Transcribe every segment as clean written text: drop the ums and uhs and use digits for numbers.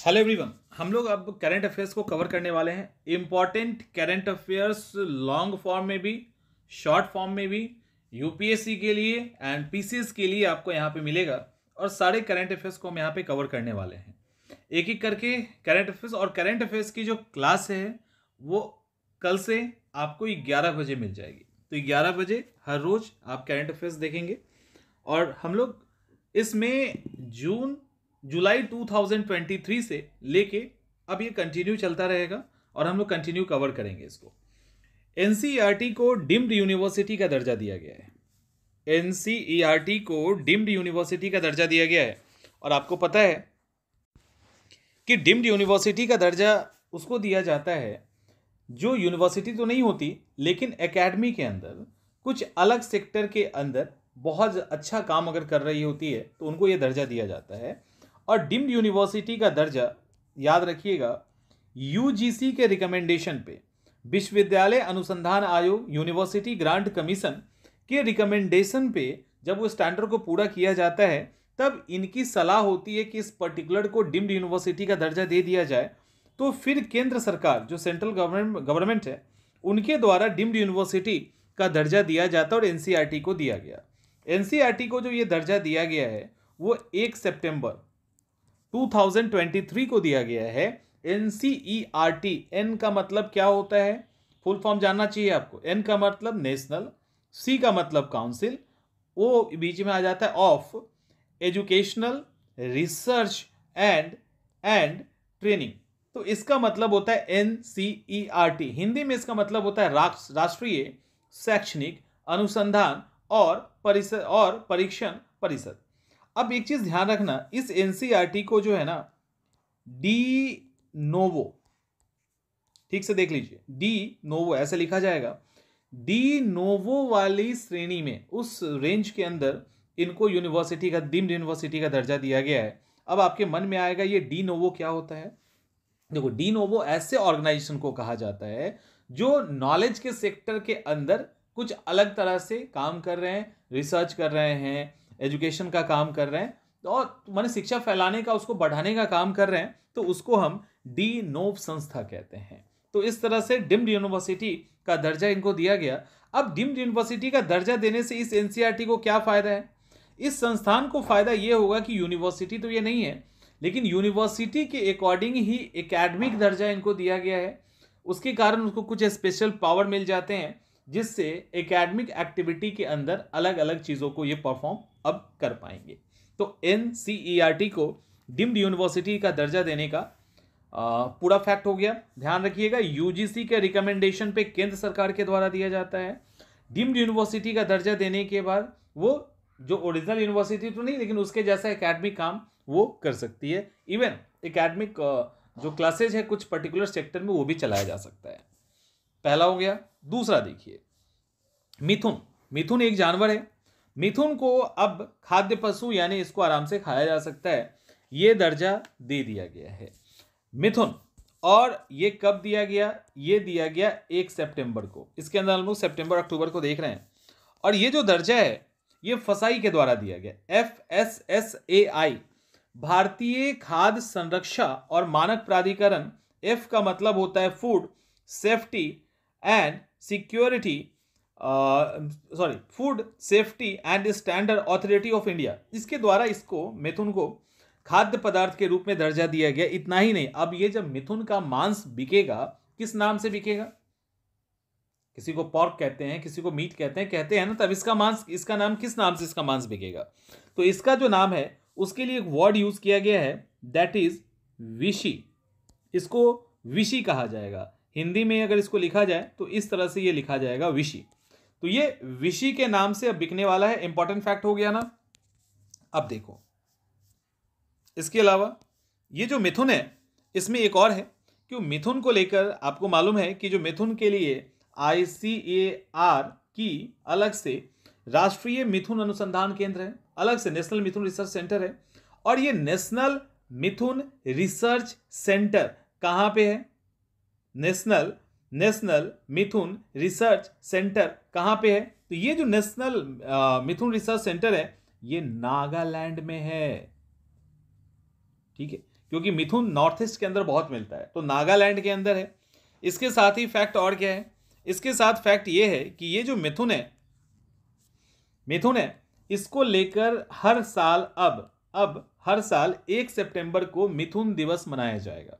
Hello everyone, हम लोग अब करंट अफेयर्स को कवर करने वाले हैं। Important current affairs long form में भी, शॉर्ट फॉर्म में भी, यूपीएससी के लिए एंड पीसीएस के लिए आपको यहाँ पे मिलेगा। और सारे करंट अफेयर्स को हम यहाँ पे कवर करने वाले हैं एक एक करके करंट अफेयर्स। और करंट अफेयर्स की जो क्लास है वो कल से आपको 11 बजे मिल जाएगी। तो 11 बजे हर रोज आप करंट अफेयर्स देखेंगे। और हम लोग इसमें जुलाई 2023 से लेके अब ये कंटिन्यू चलता रहेगा और हम लोग कंटिन्यू कवर करेंगे इसको। एनसीईआरटी को डीम्ड यूनिवर्सिटी का दर्जा दिया गया है। एनसीईआरटी को डीम्ड यूनिवर्सिटी का दर्जा दिया गया है। और आपको पता है कि डीम्ड यूनिवर्सिटी का दर्जा उसको दिया जाता है जो यूनिवर्सिटी तो नहीं होती, लेकिन एकेडमी के अंदर कुछ अलग सेक्टर के अंदर बहुत अच्छा काम अगर कर रही होती है तो उनको ये दर्जा दिया जाता है। और डीम्ड यूनिवर्सिटी का दर्जा याद रखिएगा, यूजीसी के रिकमेंडेशन पे, विश्वविद्यालय अनुसंधान आयोग, यूनिवर्सिटी ग्रांट कमीशन के रिकमेंडेशन पे जब वो स्टैंडर्ड को पूरा किया जाता है तब इनकी सलाह होती है कि इस पर्टिकुलर को डीम्ड यूनिवर्सिटी का दर्जा दे दिया जाए। तो फिर केंद्र सरकार जो सेंट्रल गवर्नमेंट है उनके द्वारा डीम्ड यूनिवर्सिटी का दर्जा दिया जाता है और एनसीईआरटी को दिया गया। एनसीईआरटी को जो ये दर्जा दिया गया है वो 1 सितंबर 2023 को दिया गया है। एनसीईआरटी, एन का मतलब क्या होता है, फुल फॉर्म जानना चाहिए आपको। एन का मतलब नेशनल, सी का मतलब काउंसिल, ओ बीच में आ जाता है of educational research and training. तो इसका मतलब होता है एनसीईआरटी। हिंदी में इसका मतलब होता है राष्ट्रीय शैक्षणिक अनुसंधान और परीक्षण परिषद। अब एक चीज ध्यान रखना, इस एनसीईआरटी को जो है ना डी नोवो, ठीक से देख लीजिए, डी नोवो ऐसे लिखा जाएगा। डी नोवो वाली श्रेणी में, उस रेंज के अंदर इनको यूनिवर्सिटी का, डीम्ड यूनिवर्सिटी का दर्जा दिया गया है। अब आपके मन में आएगा ये डी नोवो क्या होता है। देखो, डी नोवो ऐसे ऑर्गेनाइजेशन को कहा जाता है जो नॉलेज के सेक्टर के अंदर कुछ अलग तरह से काम कर रहे हैं, रिसर्च कर रहे हैं, एजुकेशन का काम कर रहे हैं और माने शिक्षा फैलाने का, उसको बढ़ाने का काम कर रहे हैं, तो उसको हम डी नोव संस्था कहते हैं। तो इस तरह से डीम्ड यूनिवर्सिटी का दर्जा इनको दिया गया। अब डीम्ड यूनिवर्सिटी का दर्जा देने से इस एनसीईआरटी को क्या फायदा है? इस संस्थान को फायदा यह होगा कि यूनिवर्सिटी तो ये नहीं है, लेकिन यूनिवर्सिटी के अकॉर्डिंग ही एकेडमिक दर्जा इनको दिया गया है। उसके कारण उसको कुछ स्पेशल पावर मिल जाते हैं जिससे एकेडमिक एक्टिविटी के अंदर अलग अलग चीज़ों को ये परफॉर्म अब कर पाएंगे। तो एनसीईआरटी को डीम्ड यूनिवर्सिटी का दर्जा देने का पूरा फैक्ट हो गया। ध्यान रखिएगा, यूजीसी के रिकमेंडेशन पे केंद्र सरकार के द्वारा दिया जाता है। डीम्ड यूनिवर्सिटी का दर्जा देने के बाद वो जो ओरिजिनल यूनिवर्सिटी तो नहीं, लेकिन उसके जैसा एकेडमिक काम वो कर सकती है। इवन एकेडमिक जो क्लासेज है कुछ पर्टिकुलर सेक्टर में वो भी चलाया जा सकता है। पहला हो गया। दूसरा देखिए, मिथुन। मिथुन एक जानवर है। मिथुन को अब खाद्य पशु यानी इसको आराम से खाया जा सकता है, ये दर्जा दे दिया गया है मिथुन। और ये कब दिया गया? ये दिया गया 1 सितंबर को। इसके अंदर हम लोग सितंबर अक्टूबर को देख रहे हैं। और ये जो दर्जा है ये फसाई के द्वारा दिया गया, FSSAI, भारतीय खाद्य संरक्षा और मानक प्राधिकरण। एफ का मतलब होता है food safety and security, food safety and standard authority of India. इसके द्वारा इसको, मिथुन को, खाद्य पदार्थ के रूप में दर्जा दिया गया। इतना ही नहीं, अब ये जब मिथुन का मांस बिकेगा, किस नाम से बिकेगा? किसी को पॉर्क कहते हैं, किसी को मीट कहते हैं ना, तब इसका मांस, इसका नाम किस नाम से इसका मांस बिकेगा? तो इसका जो नाम है उसके लिए एक वर्ड यूज किया गया है, दैट इज विशी। इसको विशी कहा जाएगा। हिंदी में अगर इसको लिखा जाए तो इस तरह से ये लिखा जाएगा, विशी। तो ये विशी के नाम से अब बिकने वाला है। इंपॉर्टेंट फैक्ट हो गया ना। अब देखो, इसके अलावा ये जो मिथुन है इसमें एक और है कि मिथुन को लेकर आपको मालूम है कि जो मिथुन के लिए ICAR की अलग से राष्ट्रीय मिथुन अनुसंधान केंद्र है, अलग से नेशनल मिथुन रिसर्च सेंटर है। और ये नेशनल मिथुन रिसर्च सेंटर कहां पे है? नेशनल मिथुन रिसर्च सेंटर कहां पे है? तो ये जो नेशनल मिथुन रिसर्च सेंटर है ये नागालैंड में है। ठीक है, क्योंकि मिथुन नॉर्थ ईस्ट के अंदर बहुत मिलता है, तो नागालैंड के अंदर है। इसके साथ ही फैक्ट और क्या है, इसके साथ फैक्ट ये है कि ये जो मिथुन है इसको लेकर हर साल अब हर साल 1 सितंबर को मिथुन दिवस मनाया जाएगा।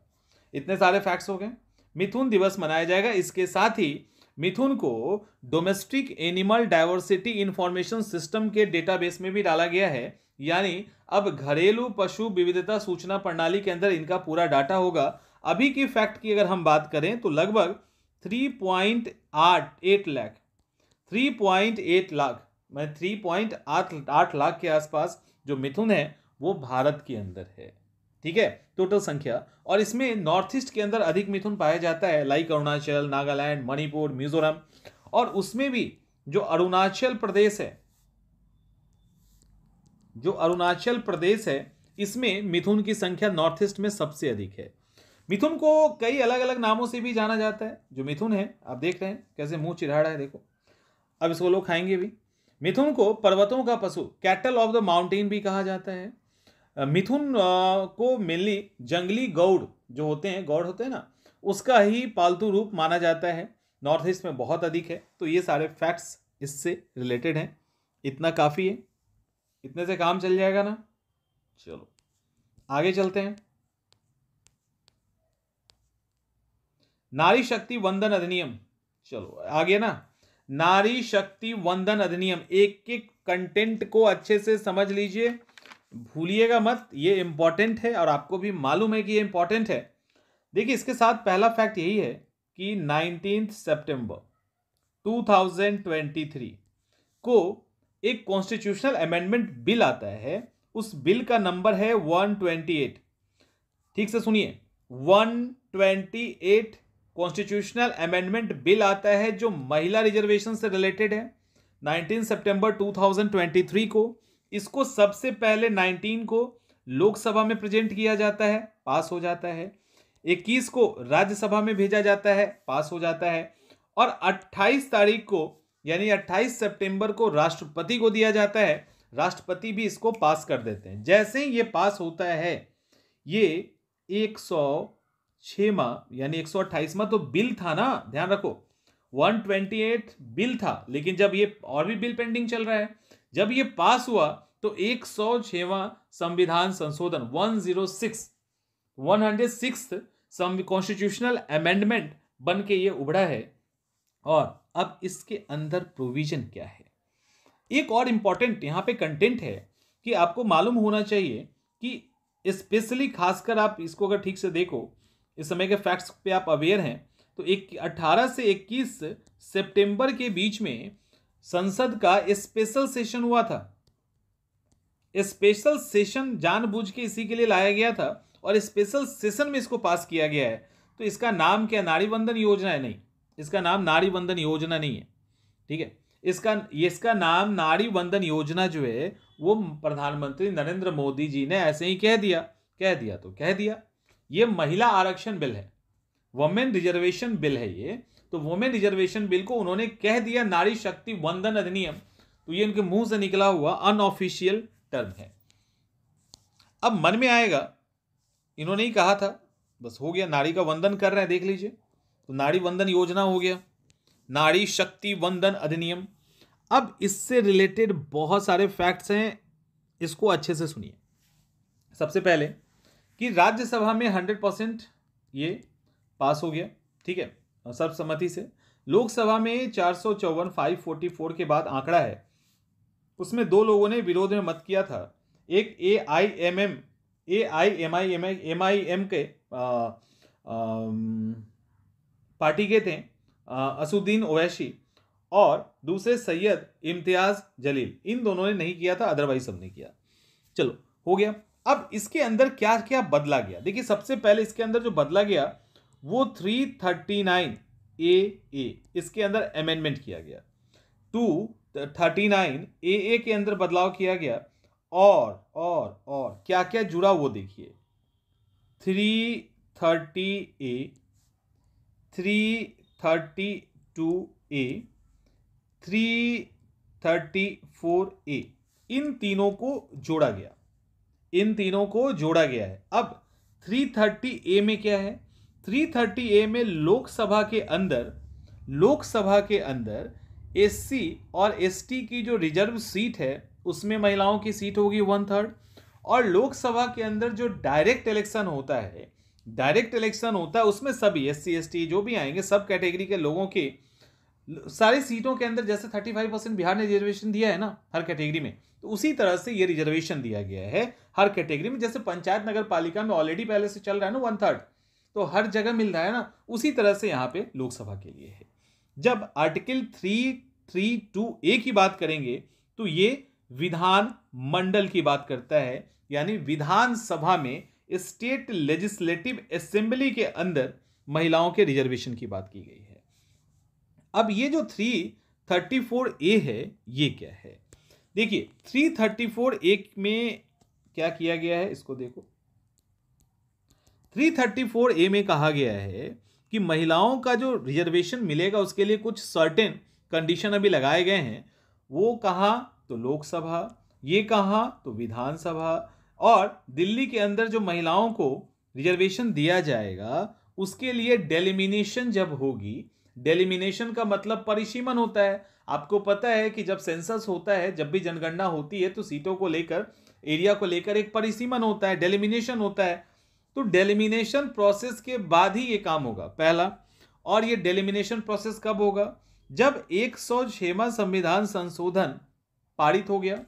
इतने सारे फैक्ट्स हो गए, मिथुन दिवस मनाया जाएगा। इसके साथ ही मिथुन को domestic animal diversity information system के डेटाबेस में भी डाला गया है, यानी अब घरेलू पशु विविधता सूचना प्रणाली के अंदर इनका पूरा डाटा होगा। अभी की फैक्ट की अगर हम बात करें तो लगभग 3.8 लाख 3.8 लाख के आसपास जो मिथुन है वो भारत के अंदर है। ठीक है, टोटल संख्या। और इसमें नॉर्थ ईस्ट के अंदर अधिक मिथुन पाया जाता है, लाइक अरुणाचल, नागालैंड, मणिपुर, मिजोरम। और उसमें भी जो अरुणाचल प्रदेश है इसमें मिथुन की संख्या नॉर्थ ईस्ट में सबसे अधिक है। मिथुन को कई अलग अलग नामों से भी जाना जाता है। जो मिथुन है आप देख रहे हैं कैसे मुंह चिढ़ा रहा है, देखो अब इसको लोग खाएंगे भी। मिथुन को पर्वतों का पशु, कैटल ऑफ द माउंटेन भी कहा जाता है। मिथुन को मेनली जंगली गौड़ जो होते हैं ना, उसका ही पालतू रूप माना जाता है। नॉर्थ ईस्ट में बहुत अधिक है। तो ये सारे फैक्ट्स इससे रिलेटेड हैं। इतना काफ़ी है, इतने से काम चल जाएगा ना। चलो आगे चलते हैं। नारी शक्ति वंदन अधिनियम, चलो आगे ना। नारी शक्ति वंदन अधिनियम, एक एक कंटेंट को अच्छे से समझ लीजिए, भूलिएगा मत, ये इंपॉर्टेंट है और आपको भी मालूम है कि ये इंपॉर्टेंट है। देखिए इसके साथ पहला फैक्ट यही है कि 19 सितंबर 2023 को एक कॉन्स्टिट्यूशनल अमेंडमेंट बिल आता है। उस बिल का नंबर है 128। ठीक से सुनिए, 128 कॉन्स्टिट्यूशनल अमेंडमेंट बिल आता है जो महिला रिजर्वेशन से रिलेटेड है। 19 सितंबर 2023 को इसको सबसे पहले 19 को लोकसभा में प्रेजेंट किया जाता है, पास हो जाता है। 21 को राज्यसभा में भेजा जाता है, पास हो जाता है। और 28 तारीख को यानी 28 सितंबर को राष्ट्रपति को दिया जाता है। राष्ट्रपति भी इसको पास कर देते हैं। जैसे ही ये पास होता है, ये 106वां यानी 128वां तो बिल था ना, ध्यान रखो 128 बिल था, लेकिन जब ये और भी बिल पेंडिंग चल रहा है, जब ये पास हुआ तो 106वां संविधान संशोधन 106th कॉन्स्टिट्यूशनल अमेंडमेंट बन के ये उभरा है। और अब इसके अंदर प्रोविजन क्या है, एक और इंपॉर्टेंट यहां पे कंटेंट है कि आपको मालूम होना चाहिए कि स्पेशली खासकर आप इसको अगर ठीक से देखो, इस समय के फैक्ट्स पे आप अवेयर हैं, तो 18 से 21 सितंबर के बीच में संसद का स्पेशल सेशन हुआ था। स्पेशल सेशन जानबूझ के इसी के लिए लाया गया था और स्पेशल सेशन में इसको पास किया गया है। तो इसका नाम क्या, नारी वंदन योजना है? नहीं, इसका नाम नारी वंदन योजना नहीं है। ठीक है, इसका नाम नारी वंदन योजना जो है वो प्रधानमंत्री नरेंद्र मोदी जी ने ऐसे ही कह दिया तो कह दिया। ये महिला आरक्षण बिल है, वुमेन रिजर्वेशन बिल है ये। तो वुमेन रिजर्वेशन बिल को उन्होंने कह दिया नारी शक्ति वंदन अधिनियम। तो ये उनके मुंह से निकला हुआ अनऑफिशियल टर्म है। अब मन में आएगा इन्होंने ही कहा था, बस हो गया, नारी का वंदन कर रहे हैं, देख लीजिए। तो नारी वंदन योजना हो गया, नारी शक्ति वंदन अधिनियम। अब इससे रिलेटेड बहुत सारे फैक्ट्स हैं, इसको अच्छे से सुनिए। सबसे पहले कि राज्यसभा में 100% ये पास हो गया, ठीक है, सर्वसम्मति से। लोकसभा में 454 544 के बाद आंकड़ा है, उसमें 2 लोगों ने विरोध में मत किया था। एक AIMIM के पार्टी के थे असुद्दीन ओवैसी, और दूसरे सैयद इम्तियाज जलील। इन दोनों ने नहीं किया था, अदरवाइज सबने किया। चलो हो गया। अब इसके अंदर क्या क्या बदला गया, देखिए सबसे पहले इसके अंदर जो बदला गया वो 339AA इसके अंदर अमेंडमेंट किया गया। 239AA के अंदर बदलाव किया गया। और क्या क्या जुड़ा वो देखिए। 330A 332A 334A इन तीनों को जोड़ा गया है। अब 330A में क्या है? 330A में लोकसभा के अंदर SC और ST की जो रिजर्व सीट है उसमें महिलाओं की सीट होगी 1/3, और लोकसभा के अंदर जो डायरेक्ट इलेक्शन होता है उसमें सभी SC ST जो भी आएंगे सब कैटेगरी के लोगों के सारी सीटों के अंदर, जैसे 35% बिहार ने रिजर्वेशन दिया है ना हर कैटेगरी में, तो उसी तरह से ये रिजर्वेशन दिया गया है हर कैटेगरी में। जैसे पंचायत नगर पालिका में ऑलरेडी पहले से चल रहा है ना 1/3, तो हर जगह मिल रहा है ना, उसी तरह से यहाँ पे लोकसभा के लिए है। जब आर्टिकल 332A की बात करेंगे तो ये विधान मंडल की बात करता है, यानी विधानसभा में स्टेट लेजिस्लेटिव असेंबली के अंदर महिलाओं के रिजर्वेशन की बात की गई है। अब ये जो 334A है ये क्या है? देखिए 334A में क्या किया गया है, इसको देखो। 334A में कहा गया है कि महिलाओं का जो रिजर्वेशन मिलेगा उसके लिए कुछ सर्टेन कंडीशन अभी लगाए गए हैं। वो कहाँ? तो लोकसभा, ये कहाँ? तो विधानसभा। और दिल्ली के अंदर जो महिलाओं को रिजर्वेशन दिया जाएगा उसके लिए डेलिमिनेशन जब होगी, डेलिमिनेशन का मतलब परिसीमन होता है। आपको पता है कि जब सेंसस होता है, जब भी जनगणना होती है तो सीटों को लेकर, एरिया को लेकर एक परिसीमन होता है, डेलिमिनेशन होता है। तो डेलिमिनेशन प्रोसेस के बाद ही ये काम होगा पहला। और ये डेलिमिनेशन प्रोसेस कब होगा? जब 106वां संविधान संशोधन पारित हो गया,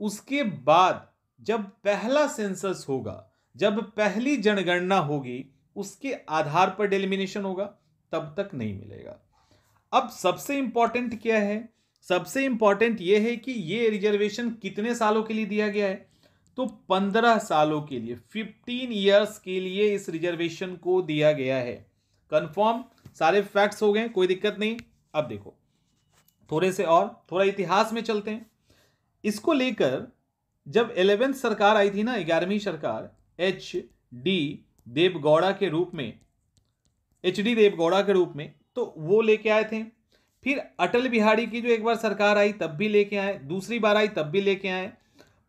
उसके बाद जब पहला सेंसस होगा, जब पहली जनगणना होगी, उसके आधार पर डेलिमिनेशन होगा, तब तक नहीं मिलेगा। अब सबसे इंपॉर्टेंट क्या है? सबसे इंपॉर्टेंट यह है कि ये रिजर्वेशन कितने सालों के लिए दिया गया है? तो 15 सालों के लिए, 15 ईयर्स के लिए इस रिजर्वेशन को दिया गया है। कंफर्म? सारे फैक्ट्स हो गए, कोई दिक्कत नहीं। अब देखो थोड़ा इतिहास में चलते हैं। इसको लेकर जब 11th सरकार आई थी ना, 11वीं सरकार, HD देवगौड़ा के रूप में, तो वो लेके आए थे। फिर अटल बिहारी की जो एक बार सरकार आई तब भी लेके आए, दूसरी बार आई तब भी लेके आए।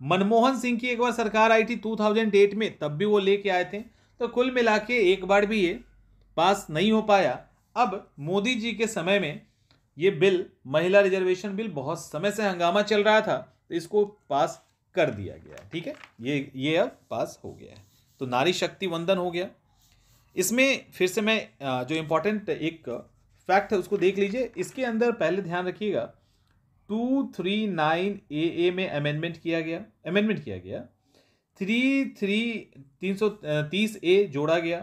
मनमोहन सिंह की एक बार सरकार आई थी 2008 में, तब भी वो लेके आए थे। तो कुल मिला के एक बार भी ये पास नहीं हो पाया। अब मोदी जी के समय में ये बिल, महिला रिजर्वेशन बिल, बहुत समय से हंगामा चल रहा था, तो इसको पास कर दिया गया। ठीक है, ये अब पास हो गया है। तो नारी शक्ति वंदन हो गया। इसमें फिर से मैं जो इंपॉर्टेंट एक फैक्ट है उसको देख लीजिए। इसके अंदर पहले ध्यान रखिएगा 239AA में अमेंडमेंट किया गया। 330A जोड़ा गया,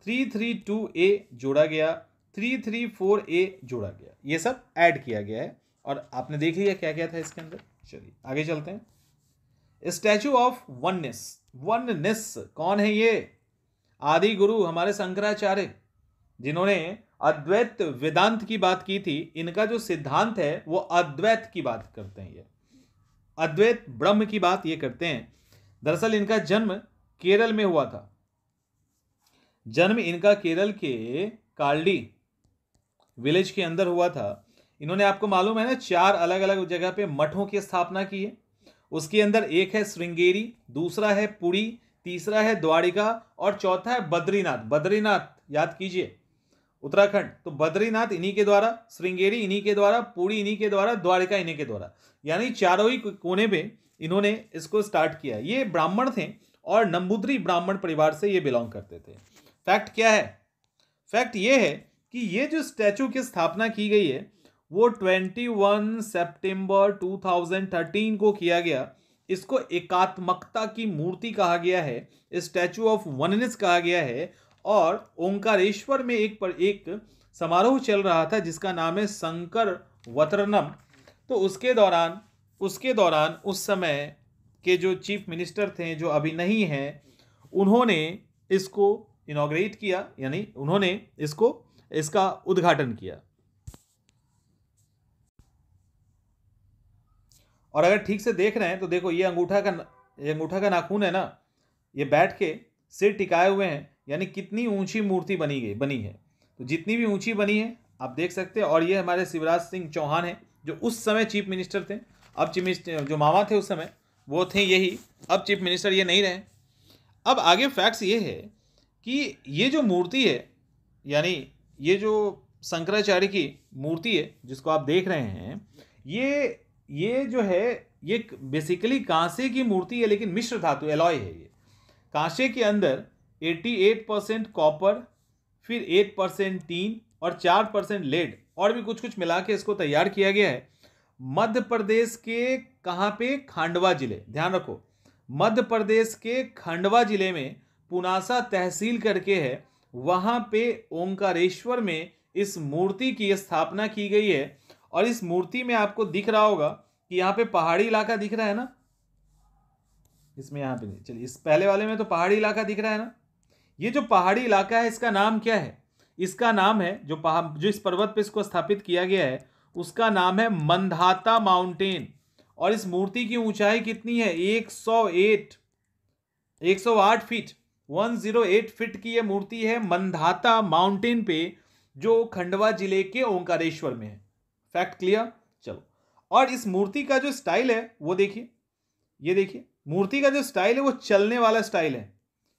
332A जोड़ा गया, 334A जोड़ा गया, ये सब ऐड किया गया है। और आपने देख लिया क्या क्या था इसके अंदर। चलिए आगे चलते हैं। स्टैचू ऑफ वननेस कौन है? ये आदि गुरु हमारे शंकराचार्य, जिन्होंने अद्वैत वेदांत की बात की थी। इनका जो सिद्धांत है वो अद्वैत की बात करते हैं, ये अद्वैत ब्रह्म की बात ये करते हैं। दरअसल इनका जन्म केरल में हुआ था। जन्म इनका केरल के काल्डी विलेज के अंदर हुआ था। इन्होंने, आपको मालूम है ना, 4 अलग अलग जगह पे मठों की स्थापना की है। उसके अंदर एक है श्रृंगेरी, दूसरा है पुरी, तीसरा है द्वारिका और चौथा है बद्रीनाथ। बद्रीनाथ याद कीजिए, उत्तराखंड। तो बद्रीनाथ इन्हीं के द्वारा, श्रृंगेरी इन्हीं के द्वारा, पुरी इन्हीं के द्वारा, द्वारिका इन्हीं के द्वारा, यानी चारों ही कोने पे इन्होंने इसको स्टार्ट किया। ये ब्राह्मण थे और नंबूद्री ब्राह्मण परिवार से ये बिलोंग करते थे। फैक्ट क्या है? फैक्ट ये है कि ये जो स्टैचू की स्थापना की गई है वो 21 सितंबर 2013 को किया गया। इसको एकात्मकता की मूर्ति कहा गया है, स्टैचू ऑफ वननेस कहा गया है। और ओंकारेश्वर में एक समारोह चल रहा था जिसका नाम है शंकर वतरनम। तो उसके दौरान उस समय के जो चीफ मिनिस्टर थे, जो अभी नहीं हैं, उन्होंने इसको इनॉग्रेट किया, यानी उन्होंने इसका उद्घाटन किया। और अगर ठीक से देख रहे हैं तो देखो ये अंगूठा का नाखून है ना, ये बैठ के सिर टिकाए हुए हैं, यानी कितनी ऊंची मूर्ति बनी है। तो जितनी भी ऊंची बनी है आप देख सकते हैं। और ये हमारे शिवराज सिंह चौहान हैं, जो उस समय चीफ मिनिस्टर थे। अब चीफ मिनिस्टर जो मामा थे उस समय वो थे यही, अब चीफ मिनिस्टर ये नहीं रहे। अब आगे फैक्ट्स ये है कि ये जो मूर्ति है, यानी ये जो शंकराचार्य की मूर्ति है जिसको आप देख रहे हैं, ये जो है ये बेसिकली कांसे की मूर्ति है, लेकिन मिश्र धातु एलॉय है। ये कांसे के अंदर 88% कॉपर, फिर 8% टीन और 4% लेड और भी कुछ कुछ मिला के इसको तैयार किया गया है। मध्य प्रदेश के कहाँ पे? खांडवा जिले, ध्यान रखो, मध्य प्रदेश के खंडवा जिले में पुनासा तहसील करके है, वहां पे ओंकारेश्वर में इस मूर्ति की स्थापना की गई है। और इस मूर्ति में आपको दिख रहा होगा कि यहाँ पे पहाड़ी इलाका दिख रहा है ना, इसमें यहाँ पे नहीं, चलिए इस पहले वाले में तो पहाड़ी इलाका दिख रहा है ना। ये जो पहाड़ी इलाका है इसका नाम क्या है? इसका नाम है जो इस पर्वत पे इसको स्थापित किया गया है उसका नाम है मंधाता माउंटेन। और इस मूर्ति की ऊंचाई कितनी है? 108 फीट, 108 फीट की यह मूर्ति है मंधाता माउंटेन पे, जो खंडवा जिले के ओंकारेश्वर में है। Fact clear? चलो, और इस मूर्ति का जो स्टाइल है वो देखिए, ये देखिए मूर्ति का जो स्टाइल है वो चलने वाला स्टाइल है,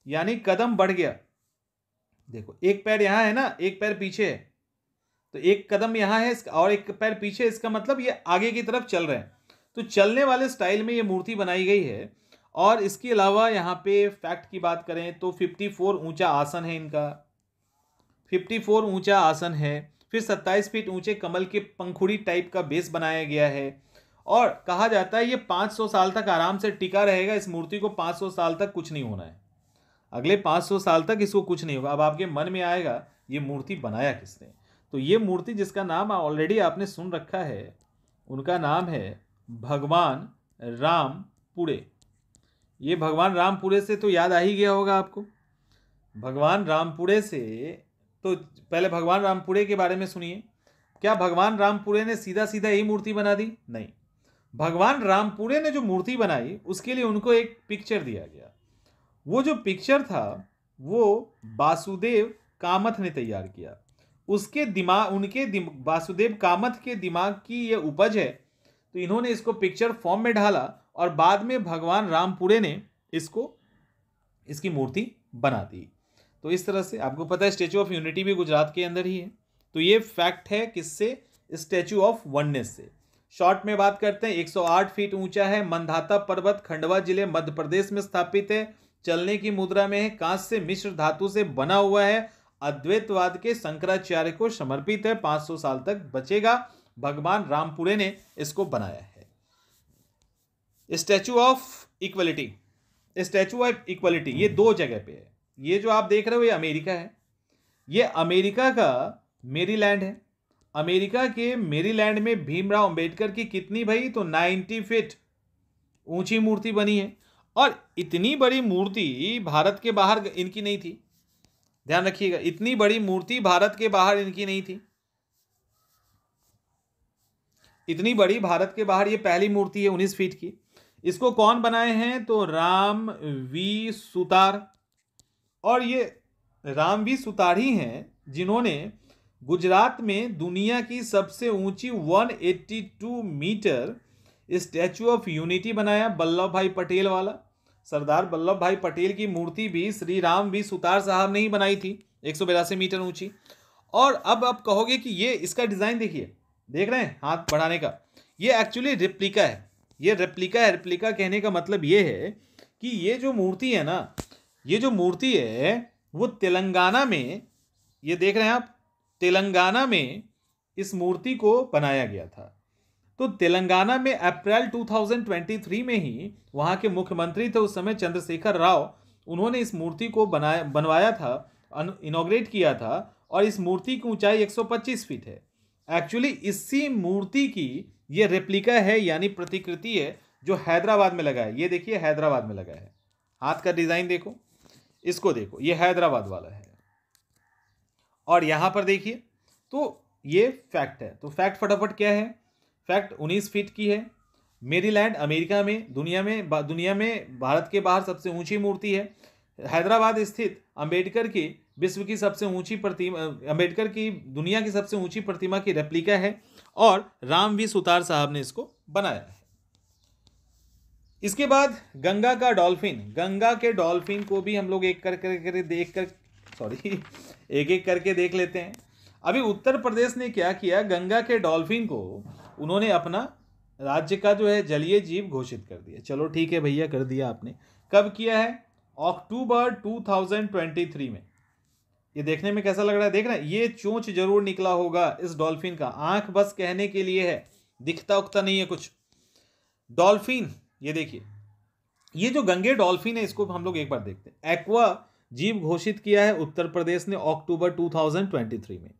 यानी कदम बढ़ गया। देखो एक पैर यहां है ना, एक पैर पीछे है, तो एक कदम यहां है और एक पैर पीछे, इसका मतलब ये आगे की तरफ चल रहे हैं। तो चलने वाले स्टाइल में ये मूर्ति बनाई गई है। और इसके अलावा यहाँ पे फैक्ट की बात करें तो 54 ऊंचा आसन है इनका, 54 ऊंचा आसन है। फिर 27 फीट ऊंचे कमल के पंखुड़ी टाइप का बेस बनाया गया है। और कहा जाता है ये 500 साल तक आराम से टिका रहेगा। इस मूर्ति को 500 साल तक कुछ नहीं होना है, अगले 500 साल तक इसको कुछ नहीं होगा। अब आपके मन में आएगा ये मूर्ति बनाया किसने? तो ये मूर्ति जिसका नाम ऑलरेडी आपने सुन रखा है, उनका नाम है भगवान रामपुरे। ये भगवान रामपुरे से तो याद आ ही गया होगा आपको। भगवान रामपुरे से तो पहले भगवान रामपुरे के बारे में सुनिए। क्या भगवान रामपुरे ने सीधा सीधा यही मूर्ति बना दी? नहीं, भगवान रामपुरे ने जो मूर्ति बनाई उसके लिए उनको एक पिक्चर दिया गया। वो जो पिक्चर था वो वासुदेव कामत ने तैयार किया। उसके दिमाग वासुदेव कामत के दिमाग की ये उपज है, तो इन्होंने इसको पिक्चर फॉर्म में ढाला और बाद में भगवान रामपुरे ने इसकी मूर्ति बना दी। तो इस तरह से आपको पता है स्टैचू ऑफ यूनिटी भी गुजरात के अंदर ही है। तो ये फैक्ट है किससे? स्टैचू ऑफ वननेस से। शॉर्ट में बात करते हैं, 108 फीट ऊंचा है, मंधाता पर्वत, खंडवा जिले मध्य प्रदेश में स्थापित है, चलने की मुद्रा में है, कांच से मिश्र धातु से बना हुआ है, अद्वैतवाद के शंकराचार्य को समर्पित है, 500 साल तक बचेगा। भगवान रामपुरे ने इसको बनाया है। Statue of equality, statue of equality ये दो जगह पे है। ये जो आप देख रहे हो ये अमेरिका है, ये अमेरिका का मेरीलैंड है। अमेरिका के मेरीलैंड में भीमराव अंबेडकर की कितनी भाई? तो 90 फीट ऊंची मूर्ति बनी है। और इतनी बड़ी मूर्ति भारत के बाहर इनकी नहीं थी, ध्यान रखिएगा, इतनी बड़ी मूर्ति भारत के बाहर इनकी नहीं थी। इतनी बड़ी भारत के बाहर ये पहली मूर्ति है 19 फीट की। इसको कौन बनाए हैं? तो राम वी सुतार। और ये राम वी सुतार ही हैं जिन्होंने गुजरात में दुनिया की सबसे ऊंची 182 मीटर स्टैचू ऑफ यूनिटी बनाया, वल्लभ भाई पटेल वाला। सरदार वल्लभ भाई पटेल की मूर्ति भी श्री राम वी सुतार साहब ने ही बनाई थी, 182 मीटर ऊंची। और अब आप कहोगे कि ये इसका डिजाइन देखिए, देख रहे हैं हाथ बढ़ाने का, ये एक्चुअली रेप्लिका है। ये रेप्लिका है। रेप्लिका कहने का मतलब ये है कि ये जो मूर्ति है ना, ये जो मूर्ति है वो तेलंगाना में, ये देख रहे हैं आप, तेलंगाना में इस मूर्ति को बनाया गया था। तो तेलंगाना में अप्रैल 2023 में ही वहाँ के मुख्यमंत्री थे उस समय चंद्रशेखर राव, उन्होंने इस मूर्ति को बनवाया था, इनॉग्रेट किया था। और इस मूर्ति की ऊंचाई 125 फीट है। एक्चुअली इसी मूर्ति की ये रेप्लिका है, यानी प्रतिकृति है, जो हैदराबाद में लगा है। ये देखिए हैदराबाद में लगा है, हाथ का डिजाइन देखो, इसको देखो, ये हैदराबाद वाला है। और यहां पर देखिए, तो ये फैक्ट है। तो फैक्ट फटाफट क्या है? फैक्ट 19 फीट की है, मेरीलैंड अमेरिका में, दुनिया में भारत के बाहर सबसे ऊंची मूर्ति है। हैदराबाद स्थित अंबेडकर की विश्व की सबसे ऊंची प्रतिमा, अंबेडकर की दुनिया की सबसे ऊंची प्रतिमा की रेप्लिका है। और राम वी सुतार साहब ने इसको बनाया है। इसके बाद गंगा का डॉल्फिन, गंगा के डॉल्फिन को भी हम लोग एक एक करके देख लेते हैं। अभी उत्तर प्रदेश ने क्या किया, गंगा के डॉल्फिन को उन्होंने अपना राज्य का जो है जलीय जीव घोषित कर दिया। चलो ठीक है भैया, कर दिया आपने। कब किया है? अक्टूबर 2023 में। ये देखने में कैसा लग रहा है? देख रहे हैं, ये चोंच जरूर निकला होगा इस डॉल्फिन का, आंख बस कहने के लिए है, दिखता उखता नहीं है कुछ। डॉल्फिन, ये देखिए, ये जो गंगे डॉल्फिन है इसको हम लोग एक बार देखते हैं। एक्वा जीव घोषित किया है उत्तर प्रदेश ने अक्टूबर 2023 में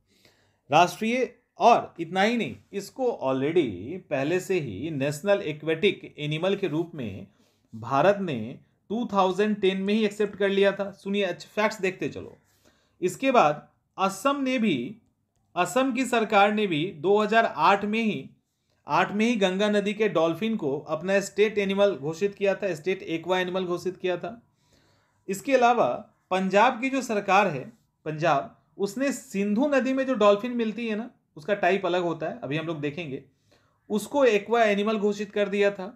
राष्ट्रीय। और इतना ही नहीं, इसको ऑलरेडी पहले से ही नेशनल एक्वेटिक एनिमल के रूप में भारत ने 2010 में ही एक्सेप्ट कर लिया था। सुनिए, अच्छे फैक्ट्स देखते चलो। इसके बाद असम की सरकार ने भी 2008 में ही गंगा नदी के डॉल्फिन को अपना स्टेट एनिमल घोषित किया था, स्टेट एक्वा एनिमल घोषित किया था। इसके अलावा पंजाब की जो सरकार है, पंजाब, उसने सिंधु नदी में जो डॉल्फिन मिलती है ना, उसका टाइप अलग होता है, अभी हम लोग देखेंगे, उसको एक्वा एनिमल घोषित कर दिया था।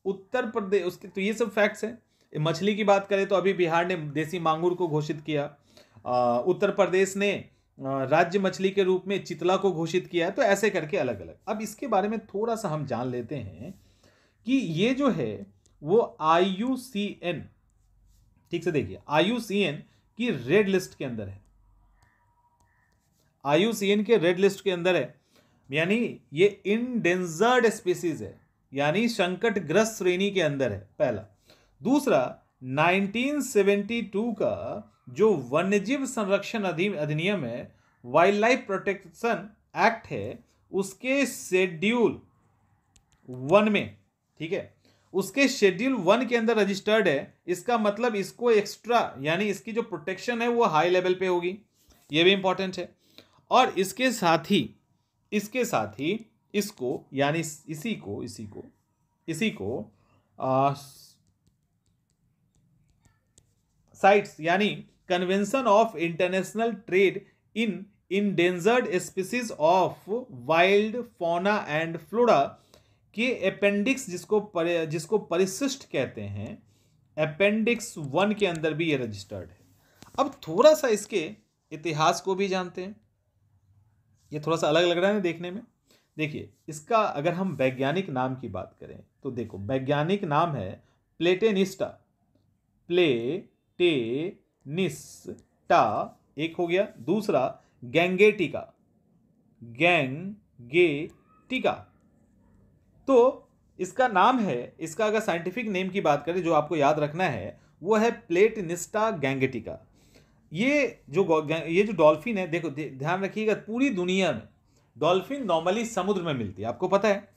उत्तर प्रदेश, उसके तो ये सब फैक्ट्स हैं। मछली की बात करें तो अभी बिहार ने देसी मांगुर को घोषित किया, उत्तर प्रदेश ने राज्य मछली के रूप में चितला को घोषित किया है। तो ऐसे करके अलग अलग। अब इसके बारे में थोड़ा सा हम जान लेते हैं कि ये जो है वो IUCN, ठीक से देखिए, IUCN की रेड लिस्ट के अंदर है, IUCN के रेड लिस्ट के अंदर है, यानी ये इंडेंजर्ड स्पीसीज है, यानी संकटग्रस्त श्रेणी के अंदर है, पहला। दूसरा, 1972 का जो वन्यजीव संरक्षण अधिनियम है, वाइल्ड लाइफ प्रोटेक्शन एक्ट है, उसके शेड्यूल 1 में, ठीक है, उसके शेड्यूल 1 के अंदर रजिस्टर्ड है। इसका मतलब इसको एक्स्ट्रा, यानी इसकी जो प्रोटेक्शन है वो हाई लेवल पे होगी, ये भी इंपॉर्टेंट है। और इसके साथ ही इसको, यानी इसी को साइट्स, यानी convention of international trade in endangered species of wild fauna and flora के अपेंडिक्स, जिसको परिशिष्ट कहते हैं, अपेंडिक्स 1 के अंदर भी ये रजिस्टर्ड है। अब थोड़ा सा इसके इतिहास को भी जानते हैं। ये थोड़ा सा अलग लग रहा है ना देखने में। देखिए, इसका अगर हम वैज्ञानिक नाम की बात करें तो देखो, वैज्ञानिक नाम है प्लेटेनिस्टा, एक हो गया। दूसरा गैंगेटिका। तो इसका नाम है, इसका अगर साइंटिफिक नेम की बात करें जो आपको याद रखना है, वो है प्लेटेनिस्टा गैंगेटिका। ये जो डॉल्फिन है, देखो ध्यान रखिएगा, पूरी दुनिया में डॉल्फिन नॉर्मली समुद्र में मिलती है, आपको पता है,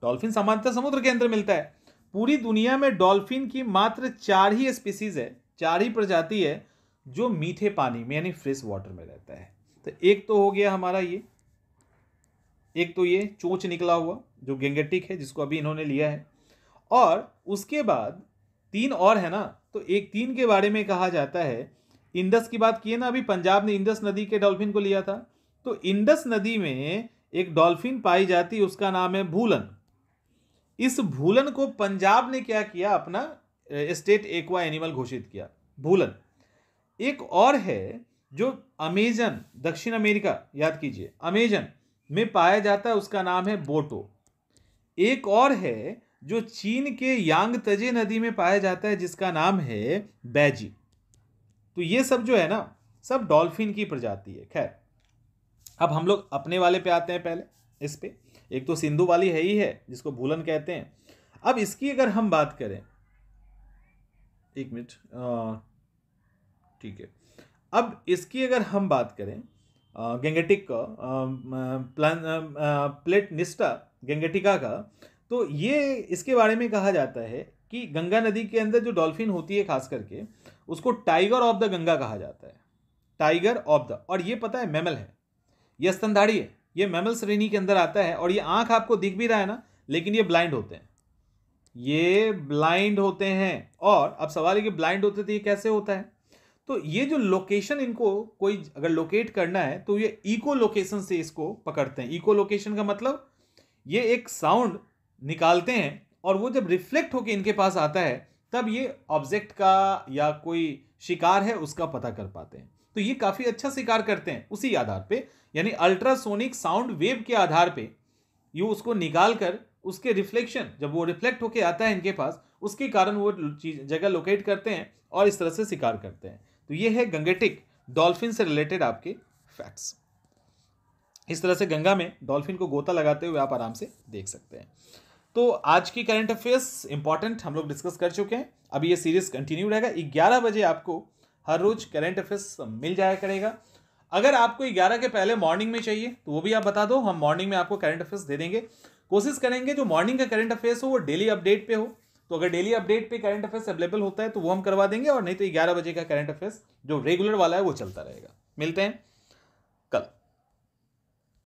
डॉल्फिन सामान्यतः समुद्र के अंदर मिलता है। पूरी दुनिया में डॉल्फिन की मात्र 4 ही स्पीसीज है, 4 ही प्रजाति है जो मीठे पानी में, यानी फ्रेश वाटर में रहता है। तो एक तो हो गया हमारा ये, एक तो ये चोंच निकला हुआ जो गैंगेटिक है, जिसको अभी इन्होंने लिया है। और उसके बाद 3 और है ना, तो एक 3 के बारे में कहा जाता है। इंडस की बात की है ना, अभी पंजाब ने इंडस नदी के डॉल्फिन को लिया था, तो इंडस नदी में एक डॉल्फिन पाई जाती है, उसका नाम है भूलन। इस भूलन को पंजाब ने क्या किया, अपना स्टेट एक्वा एनिमल घोषित किया, भूलन। एक और है जो अमेजन, दक्षिण अमेरिका, याद कीजिए, अमेजन में पाया जाता है, उसका नाम है बोटो। एक और है जो चीन के यांगत्जे नदी में पाया जाता है, जिसका नाम है बैजी। तो ये सब जो है ना, सब डॉल्फिन की प्रजाति है। खैर, अब हम लोग अपने वाले पे आते हैं। पहले इस पे, एक तो सिंधु वाली है ही है, जिसको भूलन कहते हैं। अब इसकी अगर हम बात करें, एक मिनट, ठीक है, अब इसकी अगर हम बात करें गैंगेटिक का, प्लेटेनिस्टा गैंगेटिका का, तो ये इसके बारे में कहा जाता है कि गंगा नदी के अंदर जो डॉल्फिन होती है, खास करके उसको टाइगर ऑफ द गंगा कहा जाता है, टाइगर ऑफ द। और ये पता है मैमल है, ये स्तनधारी है, ये मैमल श्रेणी के अंदर आता है। और ये आंख आपको दिख भी रहा है ना, लेकिन ये ब्लाइंड होते हैं, ये ब्लाइंड होते हैं। और अब सवाल है कि ब्लाइंड होते तो ये कैसे होता है? तो ये जो लोकेशन, इनको कोई अगर लोकेट करना है तो ये इको लोकेशन से इसको पकड़ते हैं। इको लोकेशन का मतलब ये एक साउंड निकालते हैं और वो जब रिफ्लेक्ट होकर इनके पास आता है तब ये ऑब्जेक्ट का या कोई शिकार है उसका पता कर पाते हैं। तो ये काफी अच्छा शिकार करते हैं उसी आधार पे, यानी अल्ट्रासोनिक साउंड वेव के आधार पे ये उसको निकाल कर उसके रिफ्लेक्शन, जब वो रिफ्लेक्ट होके आता है इनके पास, उसके कारण वो चीज जगह लोकेट करते हैं और इस तरह से शिकार करते हैं। तो ये है गंगेटिक डॉल्फिन से रिलेटेड आपके फैक्ट्स। इस तरह से गंगा में डॉल्फिन को गोता लगाते हुए आप आराम से देख सकते हैं। तो आज की करंट अफेयर्स इंपॉर्टेंट हम लोग डिस्कस कर चुके हैं। अभी ये सीरीज कंटिन्यू रहेगा। 11 बजे आपको हर रोज करंट अफेयर्स मिल जाया करेगा। अगर आपको 11 के पहले मॉर्निंग में चाहिए तो वो भी आप बता दो, हम मॉर्निंग में आपको करंट अफेयर्स दे देंगे। कोशिश करेंगे जो मॉर्निंग का करंट अफेयर्स हो वो डेली अपडेट पे हो। तो अगर डेली अपडेट पे करंट अफेयर्स अवेलेबल होता है तो वो हम करवा देंगे, और नहीं तो 11 बजे का करंट अफेयर्स जो रेगुलर वाला है वो चलता रहेगा। मिलते हैं